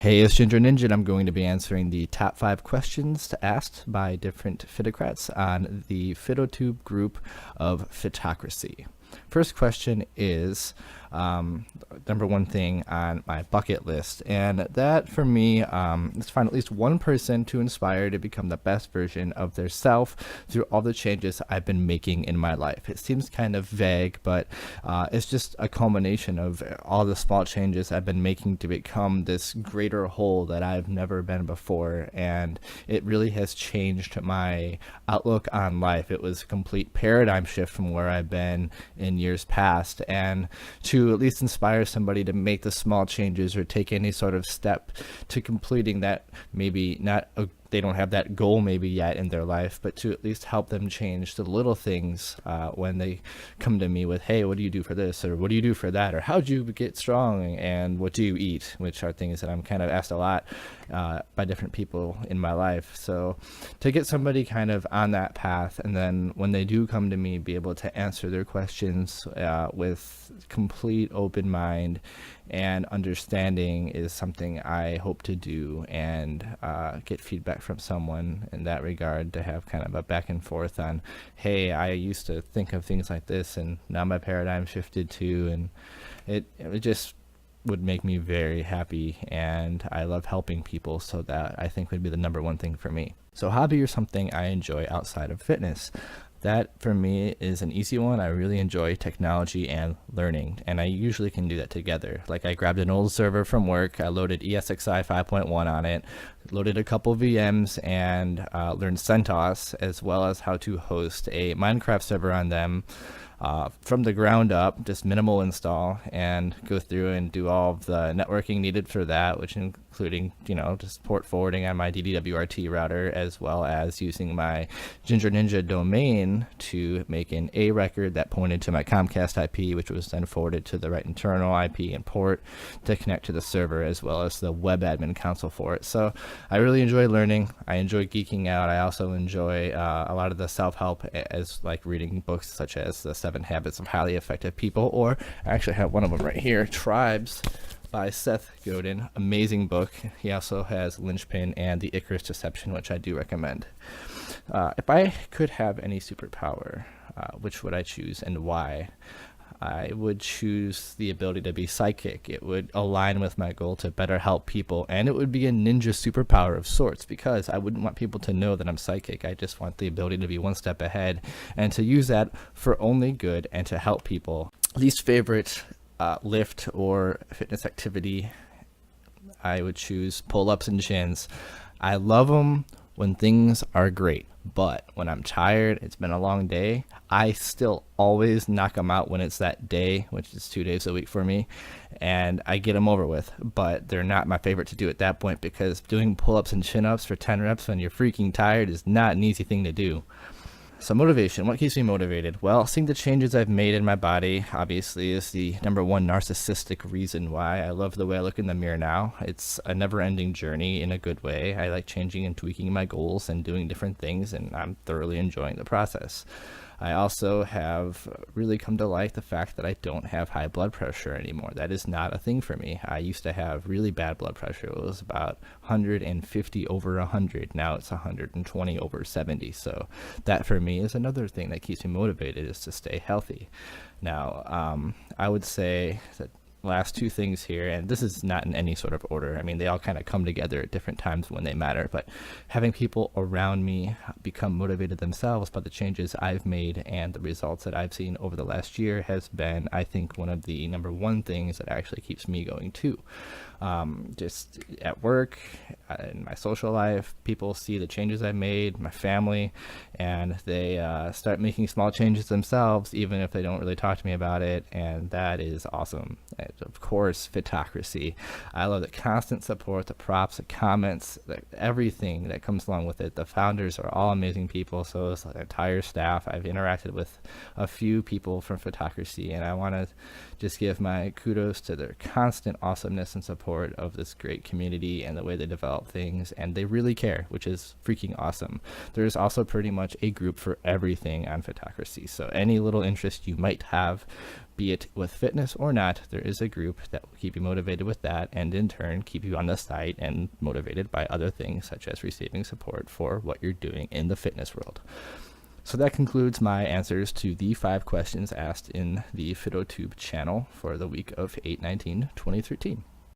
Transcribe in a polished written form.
Hey, it's Ginger Ninja, and I'm going to be answering the top 5 questions asked by different Fitocrats on the Fitotube group of Fitocracy. First question is number one thing on my bucket list, and that for me is to find at least one person to inspire to become the best version of their self through all the changes I've been making in my life. It seems kind of vague, but it's just a culmination of all the small changes I've been making to become this greater whole that I've never been before, and it really has changed my outlook on life. It was a complete paradigm shift from where I've been in years past, and to at least inspire somebody to make the small changes or take any sort of step to completing that. Maybe not they don't have that goal maybe yet in their life, but to at least help them change the little things when they come to me with, hey, what do you do for this, or what do you do for that, or how'd you get strong, and what do you eat, which are things that I'm kind of asked a lot by different people in my life. So to get somebody kind of on that path, and then when they do come to me, be able to answer their questions with complete open mind and understanding is something I hope to do, and get feedback from someone in that regard, to have kind of a back and forth on, hey, I used to think of things like this and now my paradigm shifted too, and it just would make me very happy, and I love helping people, so that I think would be the number one thing for me. So hobby or something I enjoy outside of fitness. That for me is an easy one. I really enjoy technology and learning, and I usually can do that together. Like, I grabbed an old server from work, I loaded ESXi 5.1 on it, loaded a couple VMs, and learned CentOS, as well as how to host a Minecraft server on them from the ground up, just minimal install, and go through and do all of the networking needed for that, which including, just port forwarding on my DDWRT router, as well as using my Ginger Ninja domain to make an A record that pointed to my Comcast IP, which was then forwarded to the right internal IP and port to connect to the server, as well as the web admin console for it. So I really enjoy learning. I enjoy geeking out. I also enjoy a lot of the self-help, as like reading books such as The 7 Habits of Highly Effective People, or I actually have one of them right here, Tribes by Seth Godin. Amazing book. He also has Lynchpin and The Icarus Deception, which I do recommend. If I could have any superpower, which would I choose and why? I would choose the ability to be psychic. It would align with my goal to better help people, and it would be a ninja superpower of sorts, because I wouldn't want people to know that I'm psychic. I just want the ability to be one step ahead and to use that for only good and to help people. Least favorite lift or fitness activity, I would choose pull-ups and chins. I love them when things are great, but when I'm tired, it's been a long day, I still always knock them out when it's that day, which is 2 days a week for me, and I get them over with. But they're not my favorite to do at that point, because doing pull-ups and chin-ups for 10 reps when you're freaking tired is not an easy thing to do. So motivation, what keeps me motivated? Well, seeing the changes I've made in my body obviously is the number one narcissistic reason why. I love the way I look in the mirror now. It's a never-ending journey in a good way. I like changing and tweaking my goals and doing different things, and I'm thoroughly enjoying the process. I also have really come to like the fact that I don't have high blood pressure anymore. That is not a thing for me. I used to have really bad blood pressure. It was about 150 over 100. Now it's 120 over 70. So that for me is another thing that keeps me motivated, is to stay healthy. Now, I would say that last two things here, and this is not in any sort of order, I mean, they all kind of come together at different times when they matter, but having people around me become motivated themselves by the changes I've made and the results that I've seen over the last year has been, I think, one of the number one things that actually keeps me going too. Just at work, in my social life, people see the changes I've made, my family, and they start making small changes themselves, even if they don't really talk to me about it, and that is awesome. And of course, Fitocracy. I love the constant support, the props, the comments, everything that comes along with it. The founders are all amazing people, so is the entire staff. I've interacted with a few people from Fitocracy, and I want to just give my kudos to their constant awesomeness and support of this great community and the way they develop things, and they really care, which is freaking awesome. There's also pretty much a group for everything on Fitocracy, so any little interest you might have, be it with fitness or not, there is a group that will keep you motivated with that, and in turn keep you on the site and motivated by other things such as receiving support for what you're doing in the fitness world. So that concludes my answers to the 5 questions asked in the Fitotube channel for the week of 8/19/2013.